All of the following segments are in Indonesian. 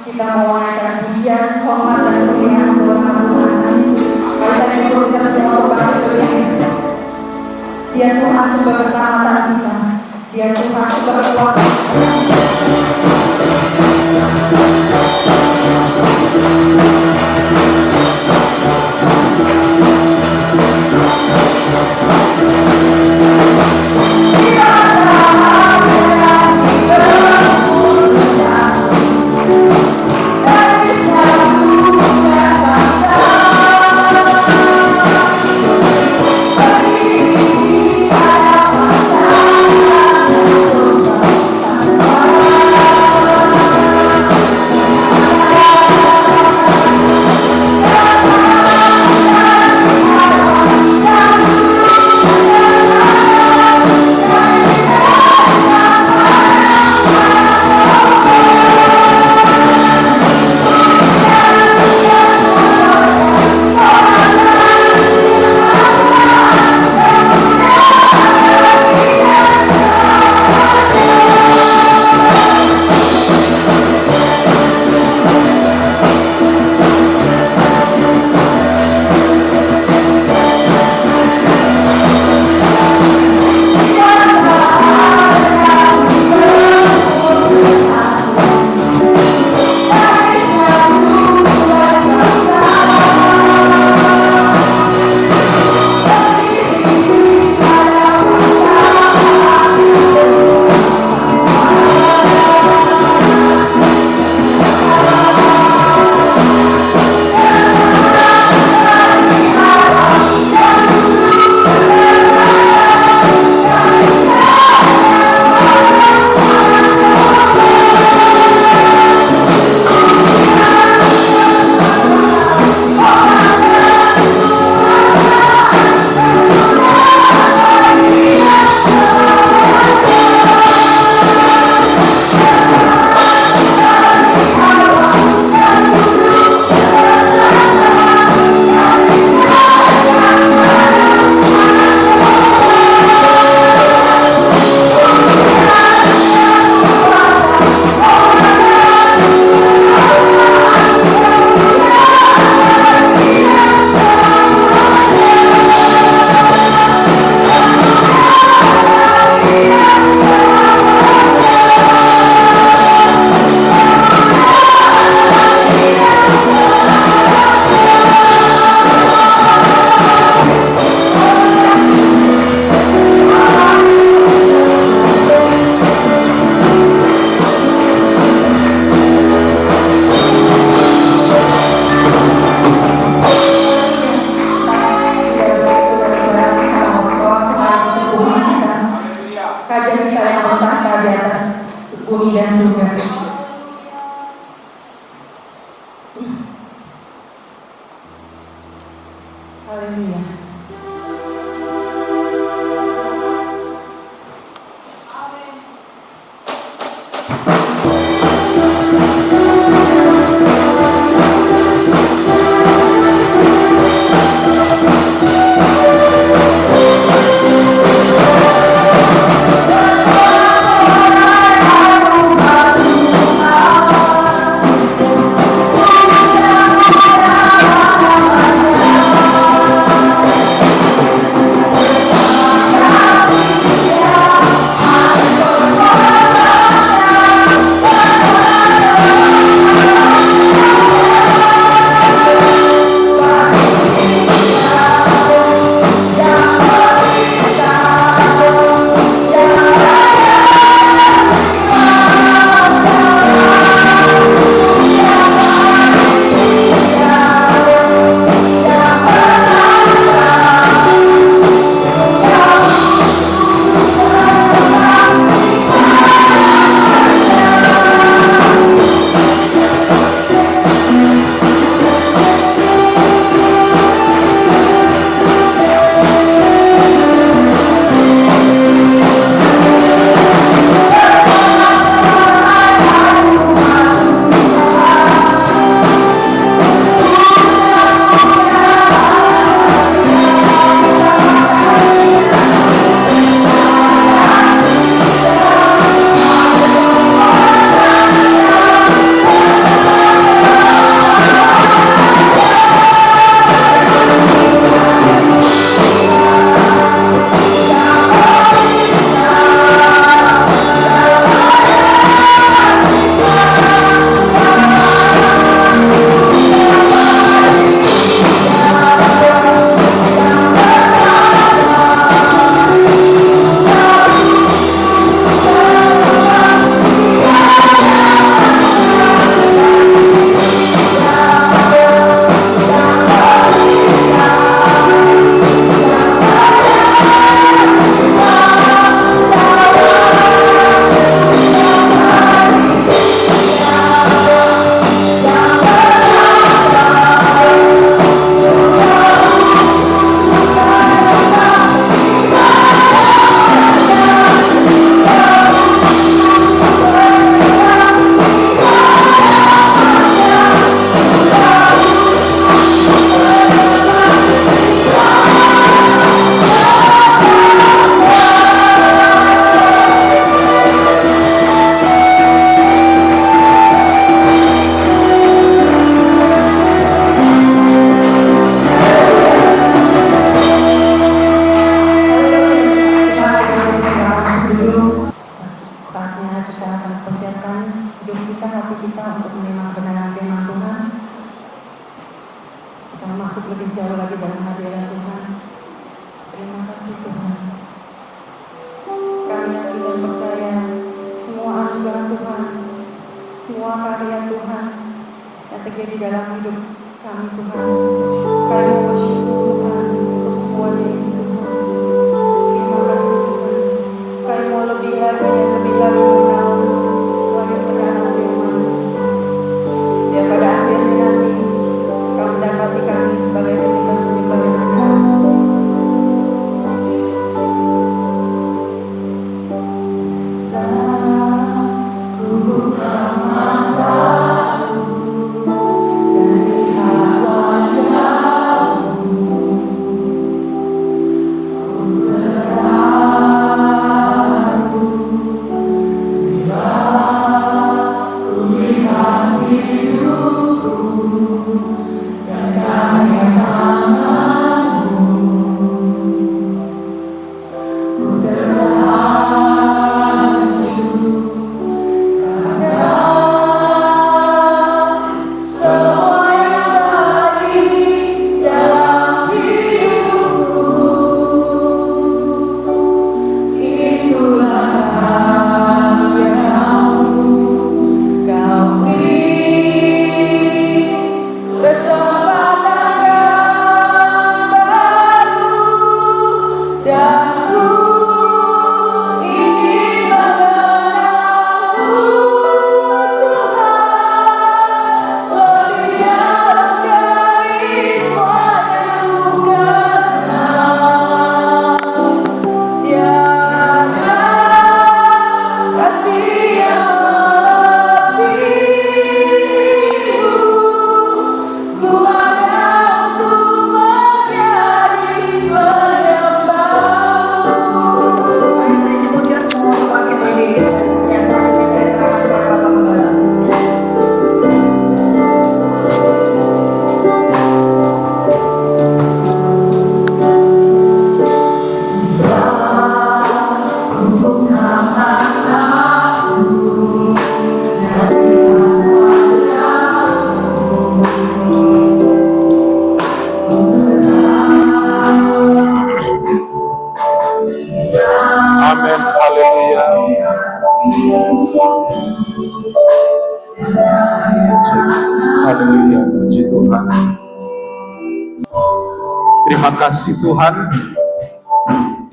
Kita mau menaikkan pujian, hormat dan kemuliaan buat nama Tuhan. Amin. Mari saya ikutkan semua kepada Dia Tuhan sumber keselamatan kita. Dia Tuhan sumber kekuatan. sekali lagi dalam hadirat Tuhan. Terima kasih Tuhan. Kami yakin dan percaya semua anugerah Tuhan, semua karya Tuhan yang terjadi dalam hidup kami Tuhan. Kami bersyukur Tuhan untuk semuanya itu Tuhan. Terima kasih Tuhan. Kami mau lebih lagi dan lebih lagi mengenal Tuhan yang berkenan firman. Biar pada akhirnya nanti Kau mendapati kami sebagai penyembah-penyembah yang benar. Amin, haleluya. Haleluya, puji Tuhan. Terima kasih Tuhan.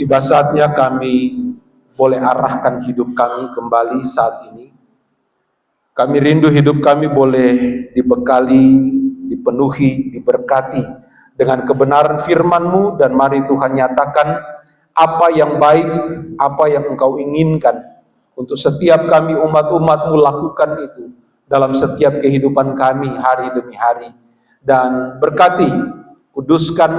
Tiba saatnya kami boleh arahkan hidup kami kembali saat ini. Kami rindu hidup kami boleh dibekali, dipenuhi, diberkati dengan kebenaran firman-Mu, dan mari Tuhan nyatakan apa yang baik, apa yang Engkau inginkan untuk setiap kami umat-umat-Mu lakukan itu dalam setiap kehidupan kami hari demi hari. Dan berkati, kuduskan,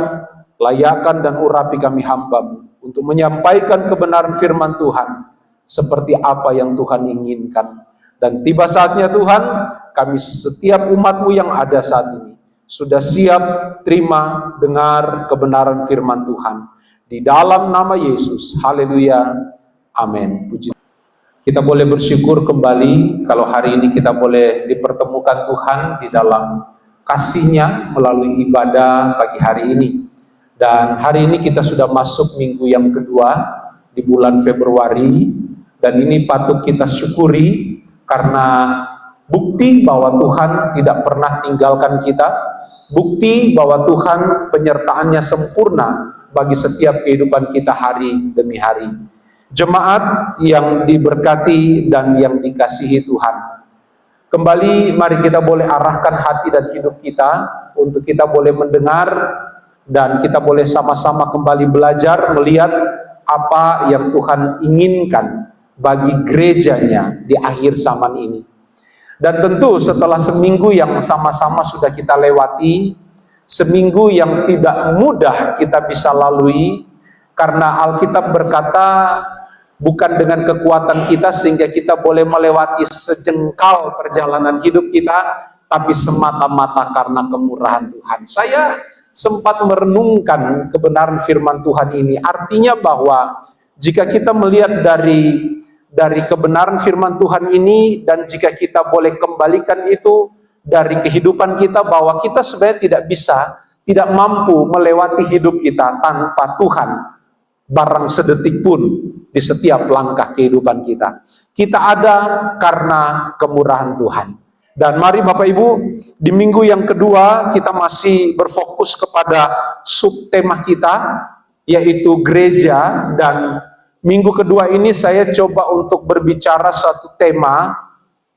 layakan dan urapi kami hamba-Mu untuk menyampaikan kebenaran firman Tuhan seperti apa yang Tuhan inginkan. Dan tiba saatnya Tuhan, kami setiap umat-Mu yang ada saat ini sudah siap terima dengar kebenaran firman Tuhan. Di dalam nama Yesus, haleluya, amin. Puji. Kita boleh bersyukur kembali kalau hari ini kita boleh dipertemukan Tuhan di dalam kasih-Nya melalui ibadah pagi hari ini. Dan hari ini kita sudah masuk minggu yang kedua di bulan Februari, dan ini patut kita syukuri karena bukti bahwa Tuhan tidak pernah tinggalkan kita, bukti bahwa Tuhan penyertaan-Nya sempurna bagi setiap kehidupan kita hari demi hari. Jemaat yang diberkati dan yang dikasihi Tuhan, kembali mari kita boleh arahkan hati dan hidup kita untuk kita boleh mendengar dan kita boleh sama-sama kembali belajar melihat apa yang Tuhan inginkan bagi gereja-Nya di akhir zaman ini. Dan tentu setelah seminggu yang sama-sama sudah kita lewati, seminggu yang tidak mudah kita bisa lalui, karena Alkitab berkata bukan dengan kekuatan kita sehingga kita boleh melewati sejengkal perjalanan hidup kita, tapi semata-mata karena kemurahan Tuhan. Saya sempat merenungkan kebenaran firman Tuhan ini, artinya bahwa jika kita melihat dari kebenaran firman Tuhan ini, dan jika kita boleh kembalikan itu dari kehidupan kita, bahwa kita sebenarnya tidak bisa tidak mampu melewati hidup kita tanpa Tuhan barang sedetik pun di setiap langkah kehidupan kita. Kita ada karena kemurahan Tuhan. Dan mari Bapak Ibu, di minggu yang kedua kita masih berfokus kepada subtema kita, yaitu gereja. Dan minggu kedua ini saya coba untuk berbicara satu tema,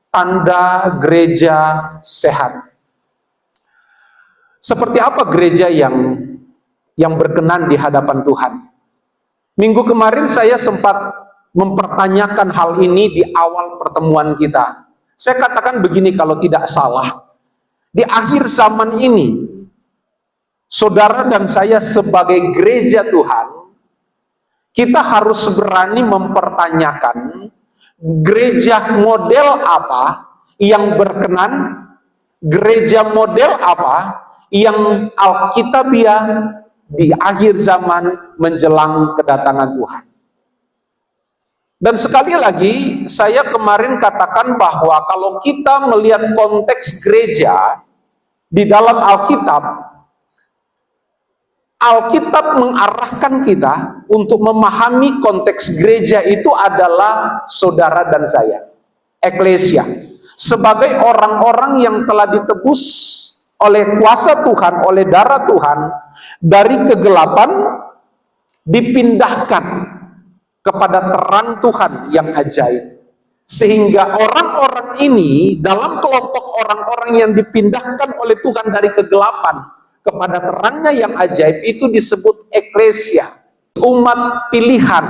tanda gereja sehat. Seperti apa gereja yang berkenan di hadapan Tuhan? Minggu kemarin saya sempat mempertanyakan hal ini di awal pertemuan kita. Saya katakan begini kalau tidak salah. Di akhir zaman ini, saudara dan saya sebagai gereja Tuhan, kita harus berani mempertanyakan gereja model apa yang berkenan, gereja model apa yang alkitabiah di akhir zaman menjelang kedatangan Tuhan. Dan sekali lagi, saya kemarin katakan bahwa kalau kita melihat konteks gereja di dalam Alkitab, Alkitab mengarahkan kita untuk memahami konteks gereja itu adalah saudara dan saya, eklesia, sebagai orang-orang yang telah ditebus oleh kuasa Tuhan, oleh darah Tuhan, dari kegelapan dipindahkan kepada terang Tuhan yang ajaib. Sehingga orang-orang ini dalam kelompok orang-orang yang dipindahkan oleh Tuhan dari kegelapan kepada terangnya yang ajaib itu disebut eklesia, umat pilihan,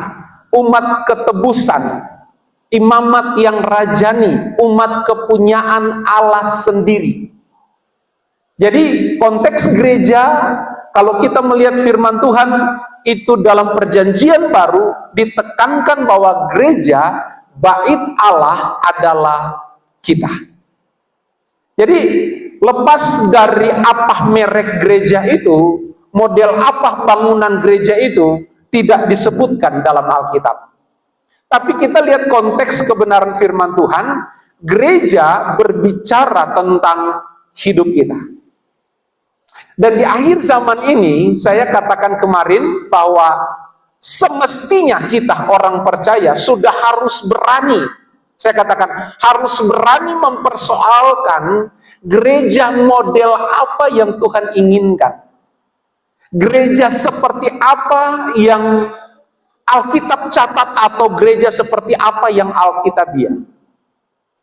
umat ketebusan, imamat yang rajani, umat kepunyaan Allah sendiri. Jadi konteks gereja, kalau kita melihat firman Tuhan, itu dalam perjanjian baru ditekankan bahwa gereja, bait Allah adalah kita. Jadi lepas dari apa merek gereja itu, model apa bangunan gereja itu, tidak disebutkan dalam Alkitab. Tapi kita lihat konteks kebenaran firman Tuhan, gereja berbicara tentang hidup kita. Dan di akhir zaman ini, saya katakan kemarin bahwa semestinya kita orang percaya sudah harus berani, saya katakan harus berani mempersoalkan gereja model apa yang Tuhan inginkan. Gereja seperti apa yang Alkitab catat atau gereja seperti apa yang Alkitabiah.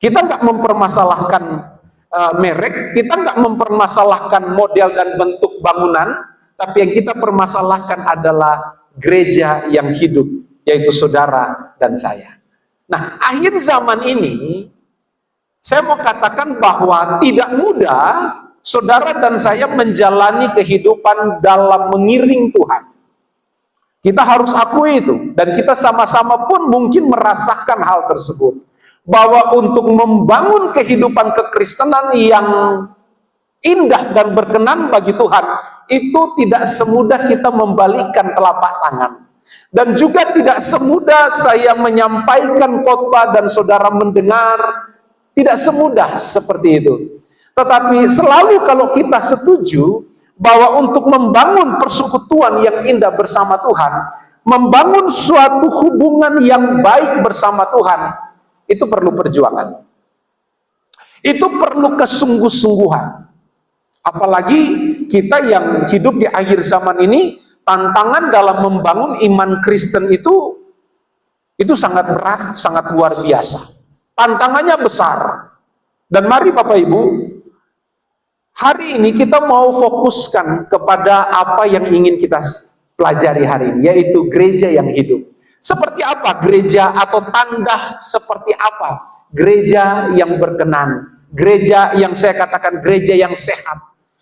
Kita nggak mempermasalahkan merek, kita nggak mempermasalahkan model dan bentuk bangunan, tapi yang kita permasalahkan adalah gereja yang hidup, yaitu saudara dan saya. Nah, akhir zaman ini, saya mau katakan bahwa tidak mudah saudara dan saya menjalani kehidupan dalam mengiring Tuhan. Kita harus akui itu, dan kita sama-sama pun mungkin merasakan hal tersebut. Bahwa untuk membangun kehidupan kekristenan yang indah dan berkenan bagi Tuhan, itu tidak semudah kita membalikkan telapak tangan. Dan juga tidak semudah saya menyampaikan khotbah dan saudara mendengar, tidak semudah seperti itu. Tetapi selalu kalau kita setuju bahwa untuk membangun persekutuan yang indah bersama Tuhan, membangun suatu hubungan yang baik bersama Tuhan, itu perlu perjuangan. Itu perlu kesungguh-sungguhan. Apalagi kita yang hidup di akhir zaman ini, tantangan dalam membangun iman Kristen itu sangat berat, sangat luar biasa. Tantangannya besar. Dan mari Bapak Ibu, hari ini kita mau fokuskan kepada apa yang ingin kita pelajari hari ini, yaitu gereja yang hidup. Seperti apa gereja, atau tanda seperti apa gereja yang berkenan, gereja yang saya katakan gereja yang sehat,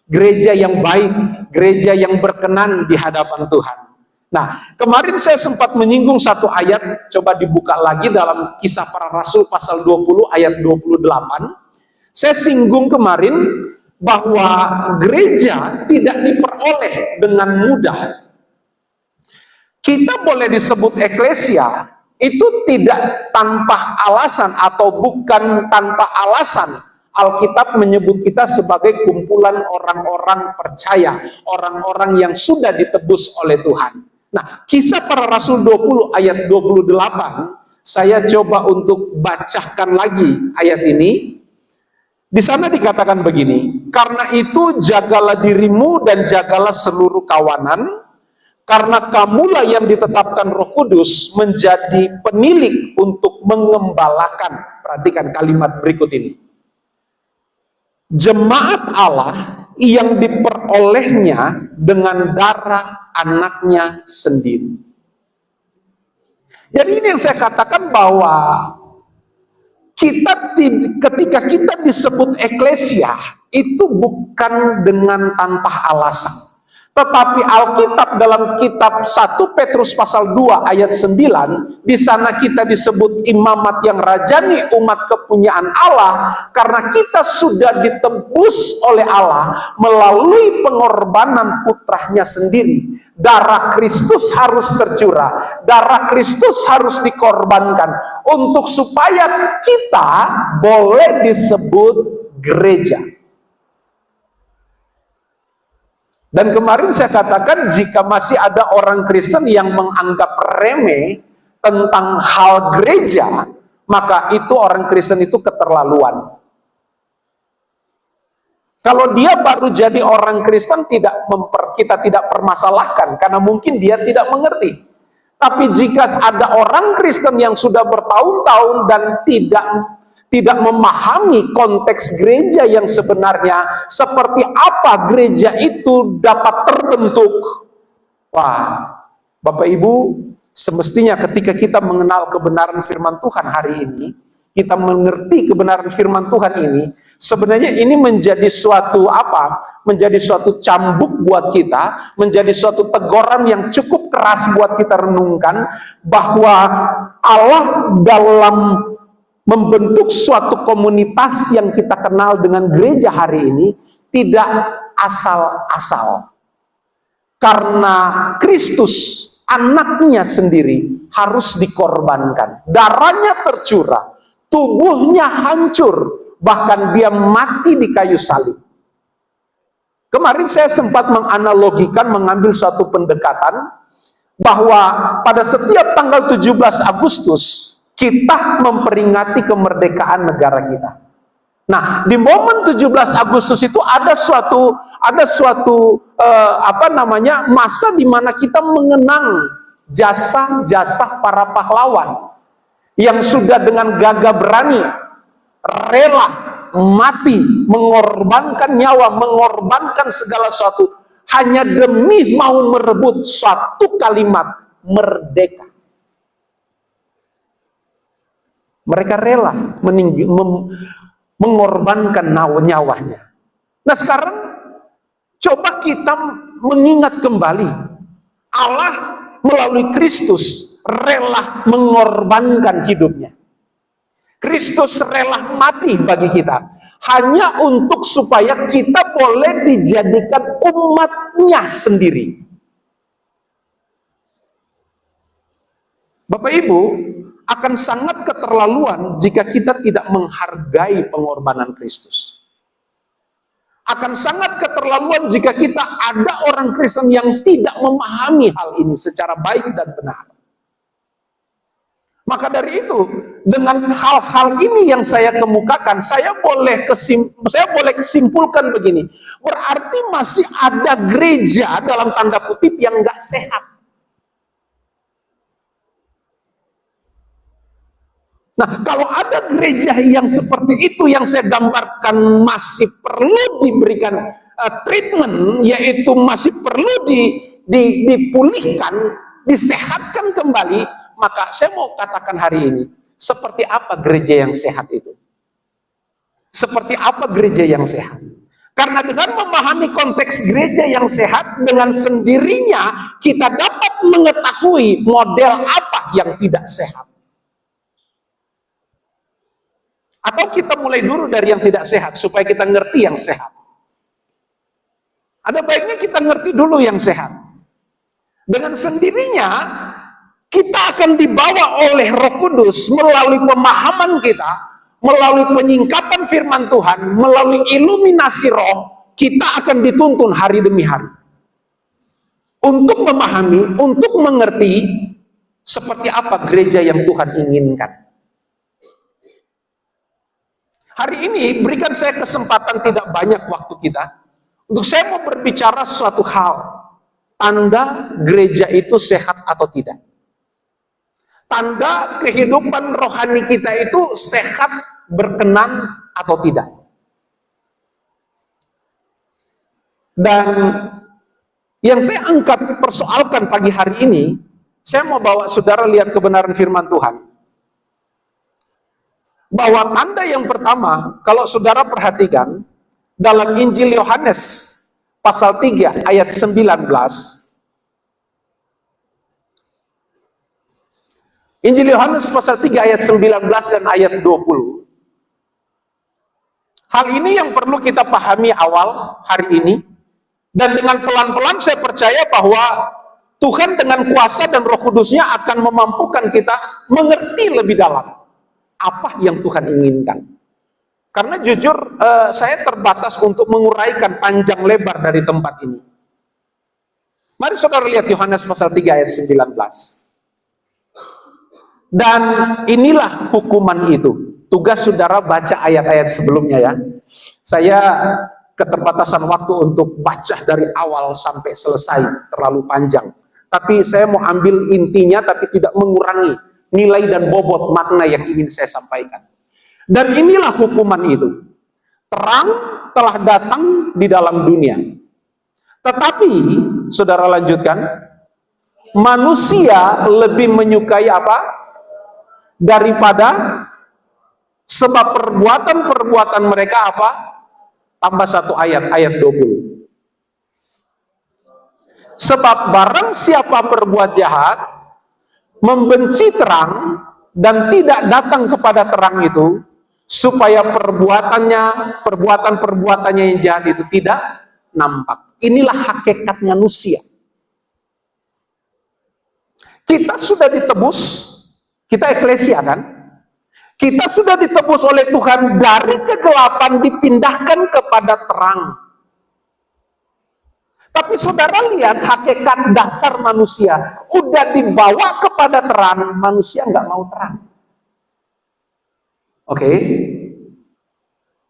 gereja yang baik, gereja yang berkenan di hadapan Tuhan. Nah, kemarin saya sempat menyinggung satu ayat, coba dibuka lagi dalam Kisah Para Rasul pasal 20 ayat 28. Saya singgung kemarin bahwa gereja tidak diperoleh dengan mudah. Kita boleh disebut eklesia itu tidak tanpa alasan atau bukan tanpa alasan Alkitab menyebut kita sebagai kumpulan orang-orang percaya, orang-orang yang sudah ditebus oleh Tuhan. Nah, Kisah Para Rasul 20 ayat 28, saya coba untuk bacakan lagi ayat ini. Di sana dikatakan begini, karena itu jagalah dirimu dan jagalah seluruh kawanan, karena kamulah yang ditetapkan Roh Kudus menjadi penilik untuk mengembalakan. Perhatikan kalimat berikut ini. Jemaat Allah yang diperolehnya dengan darah anaknya sendiri. Jadi ini yang saya katakan bahwa ketika kita disebut eklesia, itu bukan dengan tanpa alasan. Tetapi Alkitab dalam kitab 1 Petrus pasal 2 ayat 9, di sana kita disebut imamat yang rajani umat kepunyaan Allah, karena kita sudah ditebus oleh Allah melalui pengorbanan putranya sendiri. Darah Kristus harus tercurah, darah Kristus harus dikorbankan untuk supaya kita boleh disebut gereja. Dan kemarin saya katakan, jika masih ada orang Kristen yang menganggap remeh tentang hal gereja, maka itu orang Kristen itu keterlaluan. Kalau dia baru jadi orang Kristen, kita tidak permasalahkan, karena mungkin dia tidak mengerti. Tapi jika ada orang Kristen yang sudah bertahun-tahun dan tidak memahami konteks gereja yang sebenarnya, seperti apa gereja itu dapat terbentuk. Wah, Bapak Ibu, semestinya ketika kita mengenal kebenaran firman Tuhan hari ini, kita mengerti kebenaran firman Tuhan ini, sebenarnya ini menjadi suatu menjadi suatu cambuk buat kita, menjadi suatu teguran yang cukup keras buat kita renungkan, bahwa Allah dalam membentuk suatu komunitas yang kita kenal dengan gereja hari ini tidak asal-asal. Karena Kristus, anaknya sendiri, harus dikorbankan. Darahnya tercurah, tubuhnya hancur, bahkan dia mati di kayu salib. Kemarin saya sempat menganalogikan, mengambil suatu pendekatan, bahwa pada setiap tanggal 17 Agustus, kita memperingati kemerdekaan negara kita. Nah, di momen 17 Agustus itu ada suatu masa di mana kita mengenang jasa-jasa para pahlawan yang sudah dengan gagah berani, rela mati, mengorbankan nyawa, mengorbankan segala sesuatu hanya demi mau merebut suatu kalimat merdeka. Mereka rela mengorbankan nyawanya. Nah, sekarang coba kita mengingat kembali, Allah melalui Kristus rela mengorbankan hidupnya. Kristus rela mati bagi kita, hanya untuk supaya kita boleh dijadikan umatnya sendiri. Bapak Ibu, akan sangat keterlaluan jika kita tidak menghargai pengorbanan Kristus. Akan sangat keterlaluan jika kita ada orang Kristen yang tidak memahami hal ini secara baik dan benar. Maka dari itu, dengan hal-hal ini yang saya kemukakan, saya boleh kesimpulkan begini. Berarti masih ada gereja dalam tanda kutip yang nggak sehat. Nah, kalau ada gereja yang seperti itu yang saya gambarkan masih perlu diberikan treatment, yaitu masih perlu dipulihkan, disehatkan kembali, maka saya mau katakan hari ini, seperti apa gereja yang sehat itu? Seperti apa gereja yang sehat? Karena dengan memahami konteks gereja yang sehat, dengan sendirinya kita dapat mengetahui model apa yang tidak sehat. Atau kita mulai dulu dari yang tidak sehat, supaya kita ngerti yang sehat. Ada baiknya kita ngerti dulu yang sehat. Dengan sendirinya, kita akan dibawa oleh Roh Kudus melalui pemahaman kita melalui penyingkapan firman Tuhan, melalui iluminasi roh, kita akan dituntun hari demi hari. Untuk memahami, untuk mengerti seperti apa gereja yang Tuhan inginkan. Hari ini berikan saya kesempatan, tidak banyak waktu kita, untuk saya mau berbicara suatu hal. Tanda gereja itu sehat atau tidak. Tanda kehidupan rohani kita itu sehat, berkenan atau tidak. Dan yang saya angkat persoalkan pagi hari ini, saya mau bawa saudara lihat kebenaran firman Tuhan. Bahwa tanda yang pertama, kalau saudara perhatikan, dalam Injil Yohanes, pasal 3, ayat 19, Injil Yohanes pasal 3 ayat 19 dan ayat 20. Hal ini yang perlu kita pahami awal hari ini. Dan dengan pelan-pelan saya percaya bahwa Tuhan dengan kuasa dan Roh Kudusnya akan memampukan kita mengerti lebih dalam apa yang Tuhan inginkan. Karena jujur saya terbatas untuk menguraikan panjang lebar dari tempat ini. Mari saudara lihat Yohanes pasal 3 ayat 19. Dan inilah hukuman itu. Tugas saudara baca ayat-ayat sebelumnya ya. Saya keterbatasan waktu untuk baca dari awal sampai selesai, terlalu panjang. Tapi saya mau ambil intinya tapi tidak mengurangi nilai dan bobot makna yang ingin saya sampaikan. Dan inilah hukuman itu. Terang telah datang di dalam dunia. Tetapi, saudara lanjutkan, manusia lebih menyukai apa? Daripada, sebab perbuatan-perbuatan mereka apa? Tambah satu ayat, ayat 20. Sebab barang siapa berbuat jahat, membenci terang, dan tidak datang kepada terang itu, supaya perbuatan-perbuatannya yang jahat itu tidak nampak. Inilah hakikat manusia. Kita sudah ditebus, kita eklesia kan? Kita sudah ditebus oleh Tuhan dari kegelapan dipindahkan kepada terang. Tapi saudara lihat hakikat dasar manusia. Udah dibawa kepada terang, manusia nggak mau terang. Oke?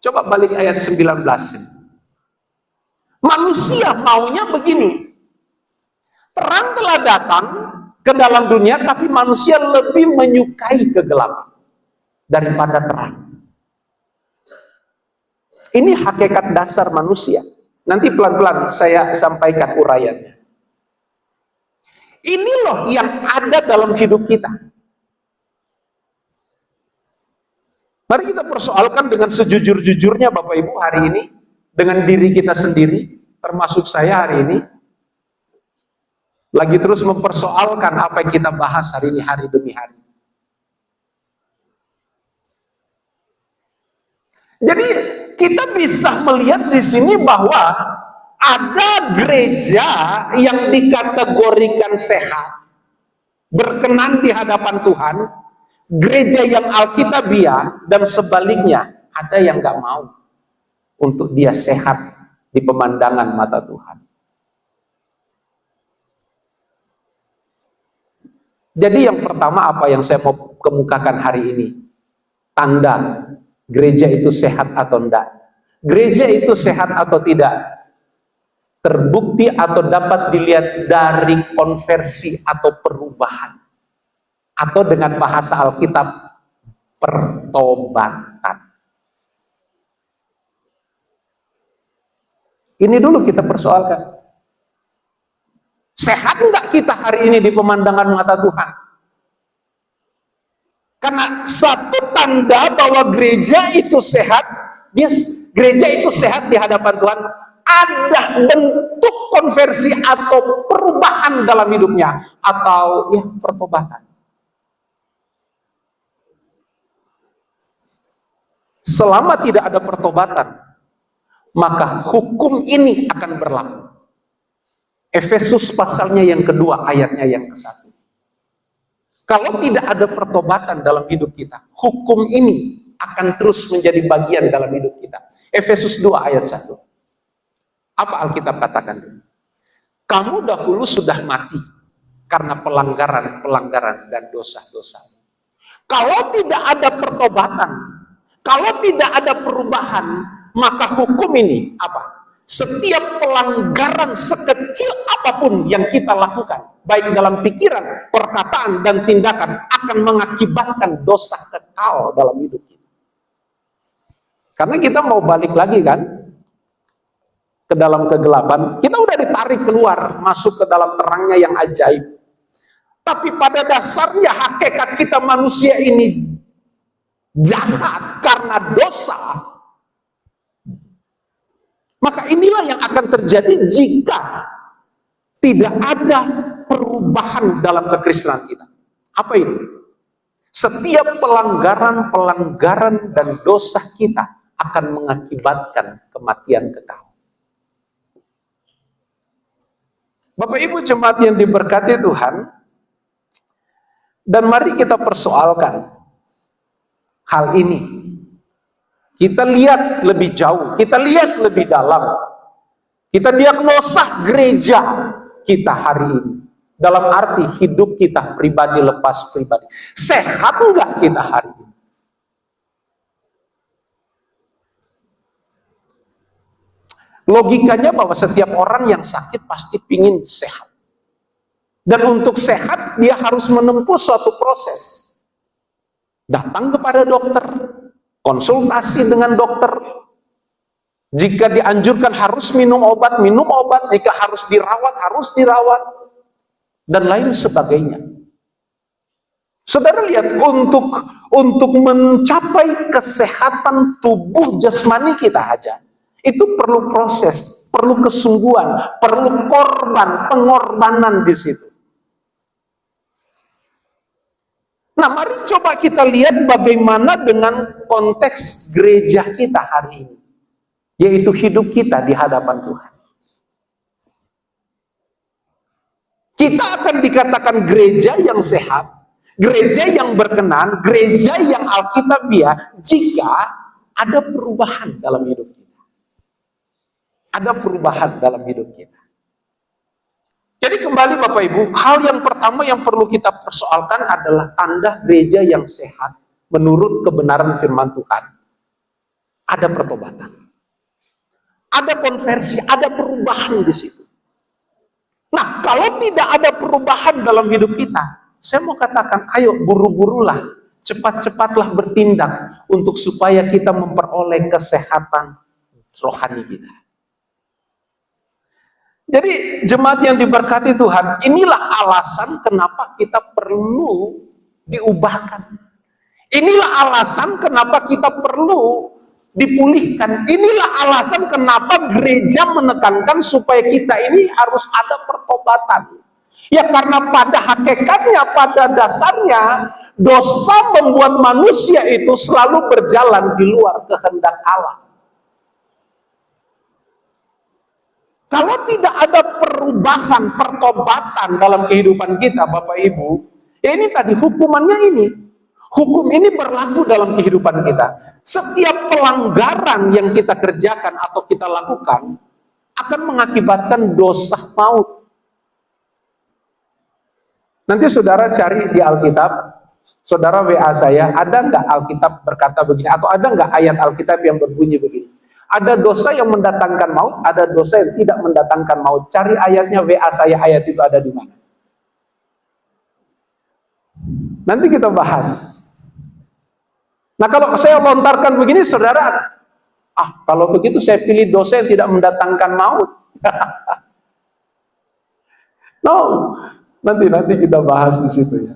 Coba balik ayat 19. Manusia maunya begini. Terang telah datang ke dalam dunia, tapi manusia lebih menyukai kegelapan daripada terang. Ini hakikat dasar manusia. Nanti pelan-pelan saya sampaikan uraiannya. Ini loh yang ada dalam hidup kita. Mari kita persoalkan dengan sejujur-jujurnya Bapak Ibu hari ini, dengan diri kita sendiri, termasuk saya hari ini, lagi terus mempersoalkan apa yang kita bahas hari ini, hari demi hari. Jadi kita bisa melihat di sini bahwa ada gereja yang dikategorikan sehat, berkenan di hadapan Tuhan, gereja yang alkitabiah, dan sebaliknya ada yang gak mau untuk dia sehat di pemandangan mata Tuhan. Jadi yang pertama apa yang saya mau kemukakan hari ini? Tanda gereja itu sehat atau tidak. Gereja itu sehat atau tidak terbukti atau dapat dilihat dari konversi atau perubahan. Atau dengan bahasa Alkitab, pertobatan. Ini dulu kita persoalkan. Sehat enggak kita hari ini di pemandangan mata Tuhan? Karena satu tanda bahwa gereja itu sehat, gereja itu sehat di hadapan Tuhan, ada bentuk konversi atau perubahan dalam hidupnya, atau ya pertobatan. Selama tidak ada pertobatan, maka hukum ini akan berlaku. Efesus pasalnya yang kedua, ayatnya yang ke-1. Kalau tidak ada pertobatan dalam hidup kita, hukum ini akan terus menjadi bagian dalam hidup kita. Efesus 2 ayat 1. Apa Alkitab katakan? Kamu dahulu sudah mati karena pelanggaran dan dosa-dosa. Kalau tidak ada pertobatan, kalau tidak ada perubahan, maka hukum ini apa? Setiap pelanggaran sekecil apapun yang kita lakukan, baik dalam pikiran, perkataan, dan tindakan, akan mengakibatkan dosa kekal dalam hidup kita. Karena kita mau balik lagi kan ke dalam kegelapan, kita udah ditarik keluar, masuk ke dalam terangnya yang ajaib. Tapi pada dasarnya hakikat kita manusia ini jahat karena dosa. Maka inilah yang akan terjadi jika tidak ada perubahan dalam kekristenan kita. Apa itu? Setiap pelanggaran dan dosa kita akan mengakibatkan kematian kekal. Bapak Ibu jemaat yang diberkati Tuhan, dan mari kita persoalkan hal ini. Kita lihat lebih jauh, kita lihat lebih dalam. Kita diagnosa gereja kita hari ini. Dalam arti hidup kita pribadi lepas pribadi. Sehat enggak kita hari ini? Logikanya bahwa setiap orang yang sakit pasti ingin sehat. Dan untuk sehat dia harus menempuh suatu proses. Datang kepada dokter, konsultasi dengan dokter. Jika dianjurkan harus minum obat. Jika harus dirawat, dan lain sebagainya. Saudara lihat, untuk mencapai kesehatan tubuh jasmani kita aja, itu perlu proses, perlu kesungguhan, perlu pengorbanan di situ. Nah, mari coba kita lihat bagaimana dengan konteks gereja kita hari ini, yaitu hidup kita di hadapan Tuhan. Kita akan dikatakan gereja yang sehat, gereja yang berkenan, gereja yang alkitabiah jika ada perubahan dalam hidup kita. Ada perubahan dalam hidup kita. Jadi kembali Bapak Ibu, hal yang pertama yang perlu kita persoalkan adalah tanda gereja yang sehat menurut kebenaran firman Tuhan. Ada pertobatan. Ada konversi, ada perubahan di situ. Nah, kalau tidak ada perubahan dalam hidup kita, saya mau katakan, ayo buru-burulah, cepat-cepatlah bertindak untuk supaya kita memperoleh kesehatan rohani kita. Jadi jemaat yang diberkati Tuhan, inilah alasan kenapa kita perlu diubahkan. Inilah alasan kenapa kita perlu dipulihkan. Inilah alasan kenapa gereja menekankan supaya kita ini harus ada pertobatan. Ya karena pada hakikatnya, pada dasarnya, dosa membuat manusia itu selalu berjalan di luar kehendak Allah. Kalau tidak ada perubahan, pertobatan dalam kehidupan kita, Bapak Ibu, ya ini tadi hukumannya ini. Hukum ini berlaku dalam kehidupan kita. Setiap pelanggaran yang kita kerjakan atau kita lakukan akan mengakibatkan dosa maut. Nanti saudara cari di Alkitab, saudara WA saya, ada nggak Alkitab berkata begini, atau ada nggak ayat Alkitab yang berbunyi begini? Ada dosa yang mendatangkan maut, ada dosa yang tidak mendatangkan maut. Cari ayatnya, WA saya, ayat itu ada di mana. Nanti kita bahas. Nah kalau saya lontarkan begini, saudara, kalau begitu saya pilih dosa yang tidak mendatangkan maut. No, nanti kita bahas di situ ya.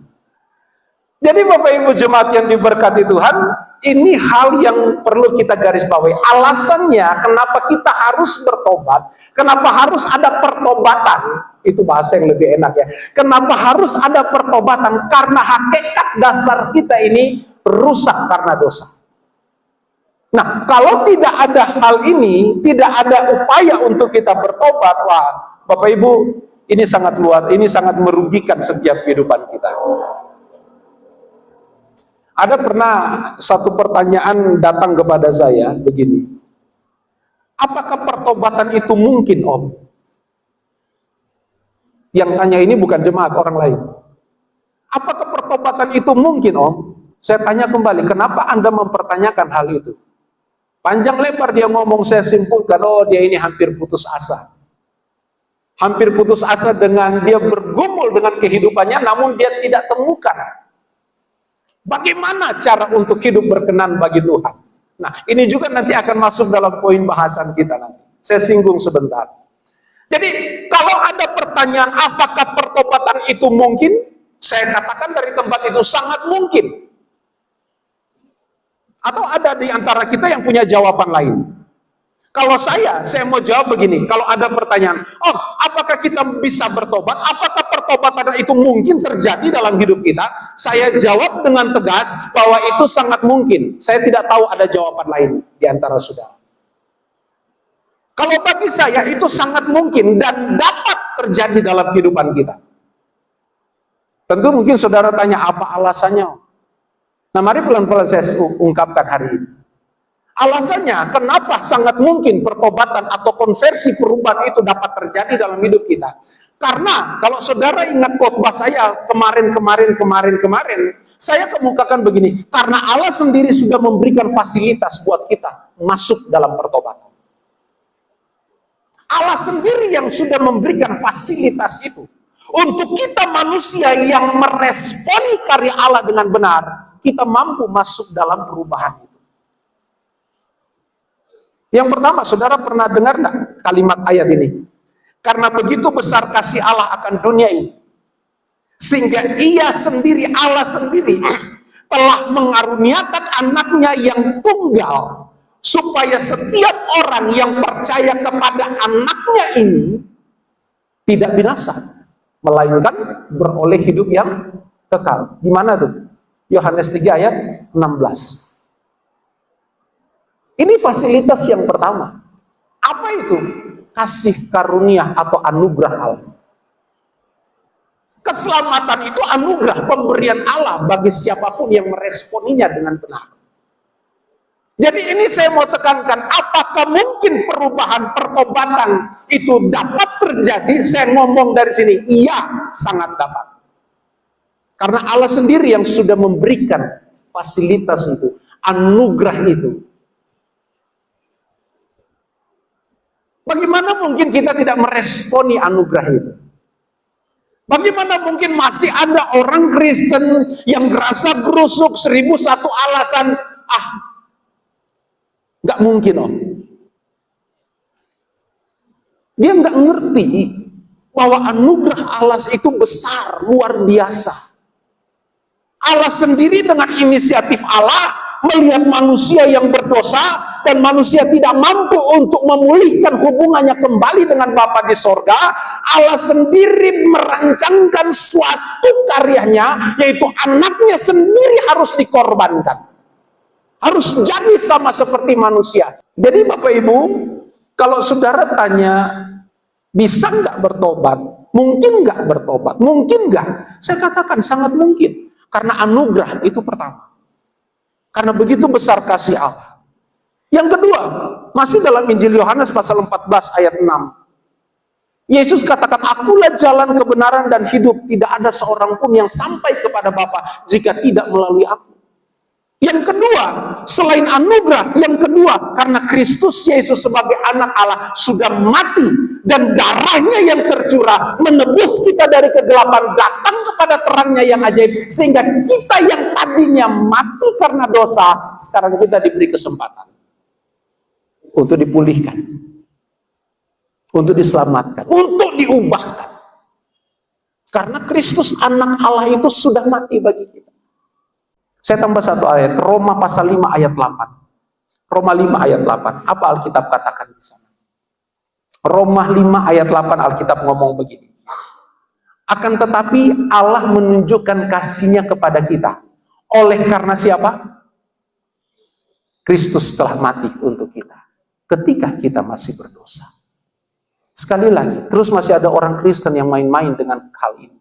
Jadi Bapak Ibu jemaat yang diberkati Tuhan, ini hal yang perlu kita garis bawahi. Alasannya kenapa kita harus bertobat, kenapa harus ada pertobatan, itu bahasa yang lebih enak ya. Kenapa harus ada pertobatan? Karena hakikat dasar kita ini rusak karena dosa. Nah, kalau tidak ada hal ini, tidak ada upaya untuk kita bertobat, wah, Bapak Ibu, ini sangat merugikan setiap kehidupan kita. Ada pernah satu pertanyaan datang kepada saya begini. Apakah pertobatan itu mungkin, Om? Yang tanya ini bukan jemaat, orang lain. Apakah pertobatan itu mungkin, Om? Saya tanya kembali, kenapa Anda mempertanyakan hal itu? Panjang lebar dia ngomong, saya simpulkan, oh dia ini hampir putus asa. Hampir putus asa dengan dia bergumul dengan kehidupannya, namun dia tidak temukan bagaimana cara untuk hidup berkenan bagi Tuhan. Nah, ini juga nanti akan masuk dalam poin bahasan kita nanti. Saya singgung sebentar. Jadi, kalau ada pertanyaan apakah pertobatan itu mungkin, saya katakan dari tempat itu sangat mungkin. Atau ada di antara kita yang punya jawaban lain? Kalau saya mau jawab begini, kalau ada pertanyaan, oh, apakah kita bisa bertobat? Apakah pertobatan itu mungkin terjadi dalam hidup kita? Saya jawab dengan tegas bahwa itu sangat mungkin. Saya tidak tahu ada jawaban lain di antara saudara. Kalau bagi saya itu sangat mungkin dan dapat terjadi dalam kehidupan kita. Tentu mungkin saudara tanya apa alasannya? Nah, mari pelan-pelan saya ungkapkan hari ini. Alasannya kenapa sangat mungkin pertobatan atau konversi perubahan itu dapat terjadi dalam hidup kita. Karena kalau saudara ingat khotbah saya kemarin, saya kemukakan begini, karena Allah sendiri sudah memberikan fasilitas buat kita masuk dalam pertobatan. Allah sendiri yang sudah memberikan fasilitas itu untuk kita manusia yang meresponi karya Allah dengan benar, kita mampu masuk dalam perubahan itu. Yang pertama, saudara pernah dengar nggak kalimat ayat ini? Karena begitu besar kasih Allah akan dunia ini, sehingga Allah sendiri telah mengaruniakan anaknya yang tunggal, supaya setiap orang yang percaya kepada anaknya ini tidak binasa, melainkan beroleh hidup yang kekal. Gimana tuh? Yohanes 3 ayat 16. Ini fasilitas yang pertama. Apa itu? Kasih karunia atau anugerah Allah. Keselamatan itu anugerah pemberian Allah bagi siapapun yang meresponinya dengan benar. Jadi ini saya mau tekankan, apakah mungkin perubahan pertobatan itu dapat terjadi? Saya ngomong dari sini, iya, sangat dapat. Karena Allah sendiri yang sudah memberikan fasilitas itu, anugerah itu. Bagaimana mungkin kita tidak meresponi anugerah itu? Bagaimana mungkin masih ada orang Kristen yang gerasa gerusuk 1001 alasan, nggak mungkin, Om. Dia nggak ngerti bahwa anugerah Allah itu besar, luar biasa. Allah sendiri dengan inisiatif Allah melihat manusia yang berdosa dan manusia tidak mampu untuk memulihkan hubungannya kembali dengan Bapa di sorga. Allah sendiri merancangkan suatu karyanya, yaitu anaknya sendiri harus dikorbankan, harus jadi sama seperti manusia. Jadi Bapak Ibu, kalau saudara tanya bisa nggak bertobat, mungkin nggak bertobat, mungkin nggak, saya katakan sangat mungkin. Karena anugerah itu pertama. Karena begitu besar kasih Allah. Yang kedua, masih dalam Injil Yohanes pasal 14 ayat 6. Yesus katakan, akulah jalan kebenaran dan hidup. Tidak ada seorang pun yang sampai kepada Bapa jika tidak melalui aku. Yang kedua, selain anugerah, yang kedua, karena Kristus Yesus sebagai anak Allah sudah mati dan darahnya yang tercurah menebus kita dari kegelapan datang kepada terangnya yang ajaib, sehingga kita yang tadinya mati karena dosa sekarang kita diberi kesempatan untuk dipulihkan, untuk diselamatkan, untuk diubahkan. Karena Kristus anak Allah itu sudah mati bagi kita. Saya tambah satu ayat, Roma pasal 5 ayat 8. Roma 5 ayat 8. Apa Alkitab katakan di sana? Roma 5 ayat 8 Alkitab ngomong begini. Akan tetapi Allah menunjukkan kasih-Nya kepada kita. Oleh karena siapa? Kristus telah mati untuk kita ketika kita masih berdosa. Sekali lagi, terus masih ada orang Kristen yang main-main dengan hal ini.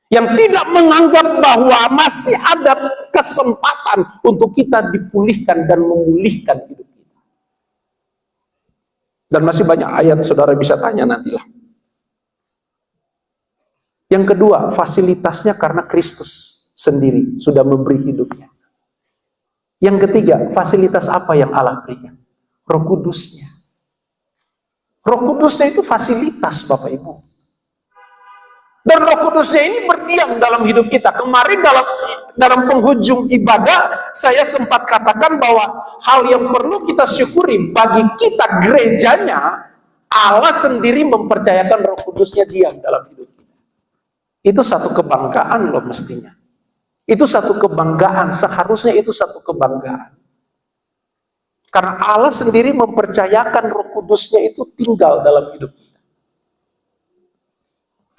yang tidak menganggap bahwa masih ada kesempatan untuk kita dipulihkan dan memulihkan hidup kita. Dan masih banyak ayat, saudara bisa tanya nantilah. Yang kedua, fasilitasnya karena Kristus sendiri sudah memberi hidupnya. Yang ketiga, fasilitas apa yang Allah berikan? Roh Kudusnya. Roh Kudusnya itu fasilitas, Bapak Ibu. Dan Roh Kudusnya ini berdiam dalam hidup kita. Kemarin dalam penghujung ibadah, saya sempat katakan bahwa hal yang perlu kita syukuri bagi kita gerejanya, Allah sendiri mempercayakan Roh Kudusnya diam dalam hidup kita. Itu satu kebanggaan loh mestinya. Itu satu kebanggaan, seharusnya itu satu kebanggaan. Karena Allah sendiri mempercayakan Roh Kudusnya itu tinggal dalam hidup kita.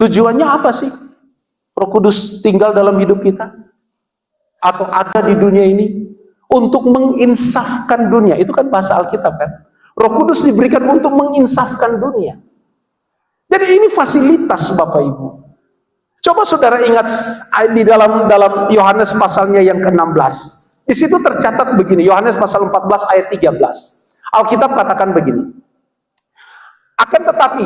Tujuannya apa sih? Roh Kudus tinggal dalam hidup kita? Atau ada di dunia ini? Untuk menginsafkan dunia. Itu kan bahasa Alkitab kan? Roh Kudus diberikan untuk menginsafkan dunia. Jadi ini fasilitas Bapak Ibu. Coba saudara ingat di dalam Yohanes pasalnya yang ke-16. Di situ tercatat begini, Yohanes pasal 14 ayat 13. Alkitab katakan begini. Akan tetapi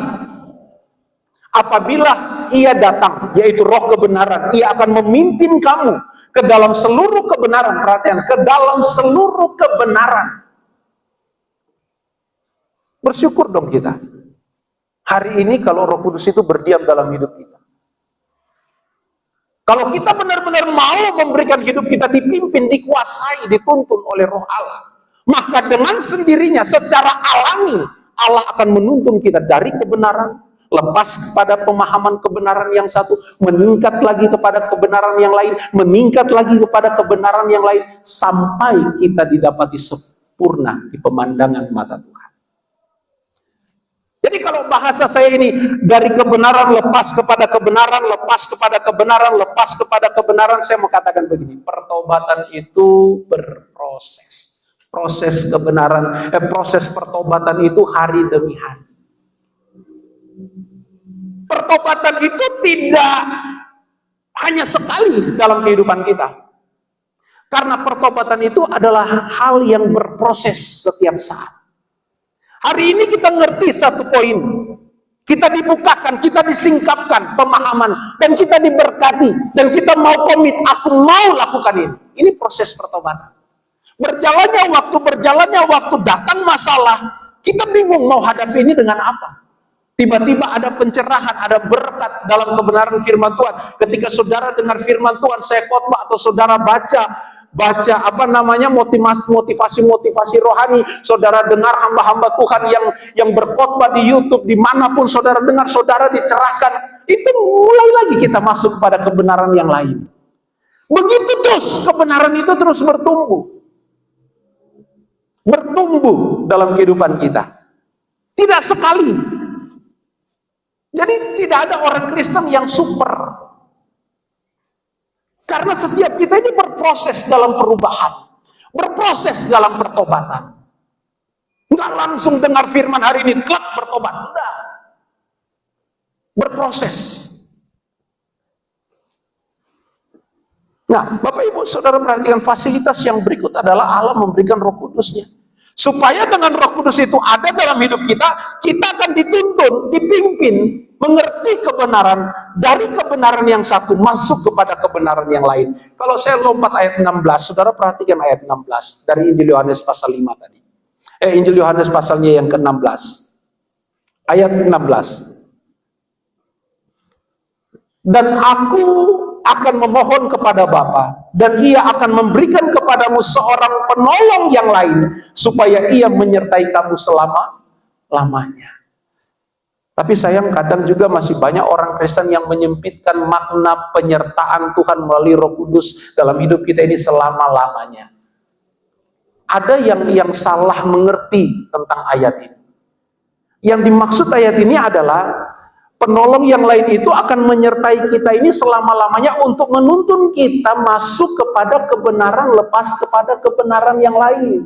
apabila ia datang, yaitu roh kebenaran, ia akan memimpin kamu ke dalam seluruh kebenaran. Perhatian, ke dalam seluruh kebenaran. Bersyukur dong kita. Hari ini kalau Roh Kudus itu berdiam dalam hidup kita. Kalau kita benar-benar mau memberikan hidup kita dipimpin, dikuasai, dituntun oleh Roh Allah, maka dengan sendirinya secara alami Allah akan menuntun kita dari kebenaran, lepas kepada pemahaman kebenaran yang satu, meningkat lagi kepada kebenaran yang lain, meningkat lagi kepada kebenaran yang lain, sampai kita didapati sempurna di pemandangan mata Tuhan. Jadi kalau bahasa saya ini, dari kebenaran lepas kepada kebenaran, lepas kepada kebenaran, lepas kepada kebenaran, saya mau katakan begini, pertobatan itu berproses. Proses kebenaran, proses pertobatan itu hari demi hari. Pertobatan itu tidak hanya sekali dalam kehidupan kita. Karena pertobatan itu adalah hal yang berproses setiap saat. Hari ini kita ngerti satu poin. Kita dibukakan, kita disingkapkan pemahaman, dan kita diberkati, dan kita mau komit, aku mau lakukan ini. Ini proses pertobatan. Berjalannya waktu, datang masalah, kita bingung mau hadapi ini dengan apa. Tiba-tiba ada pencerahan, ada berkat dalam kebenaran firman Tuhan. Ketika saudara dengar firman Tuhan, saya khotbah atau saudara baca motivasi rohani, saudara dengar hamba-hamba Tuhan yang berkhotbah di YouTube, dimanapun saudara dengar, saudara dicerahkan, itu mulai lagi kita masuk pada kebenaran yang lain. Begitu terus, kebenaran itu terus bertumbuh dalam kehidupan kita. Tidak sekali. Jadi tidak ada orang Kristen yang super. Karena setiap kita ini berproses dalam perubahan, berproses dalam pertobatan. Enggak langsung dengar firman hari ini, klak bertobat. Enggak. Berproses. Nah, Bapak Ibu Saudara perhatikan, fasilitas yang berikut adalah Allah memberikan Roh Kudusnya. Supaya dengan Roh Kudus itu ada dalam hidup kita, kita akan dituntun, dipimpin, mengerti kebenaran, dari kebenaran yang satu masuk kepada kebenaran yang lain. Kalau saya lompat ayat 16, saudara perhatikan ayat 16 dari Injil Yohanes pasal 5 tadi. Injil Yohanes pasalnya yang ke-16. Ayat 16. Dan aku akan memohon kepada Bapa, dan ia akan memberikan kepadamu seorang penolong yang lain, supaya ia menyertai kamu selama-lamanya. Tapi sayang kadang juga masih banyak orang Kristen yang menyempitkan makna penyertaan Tuhan melalui Roh Kudus dalam hidup kita ini selama-lamanya. Ada yang salah mengerti tentang ayat ini. Yang dimaksud ayat ini adalah penolong yang lain itu akan menyertai kita ini selama-lamanya untuk menuntun kita masuk kepada kebenaran, lepas kepada kebenaran yang lain.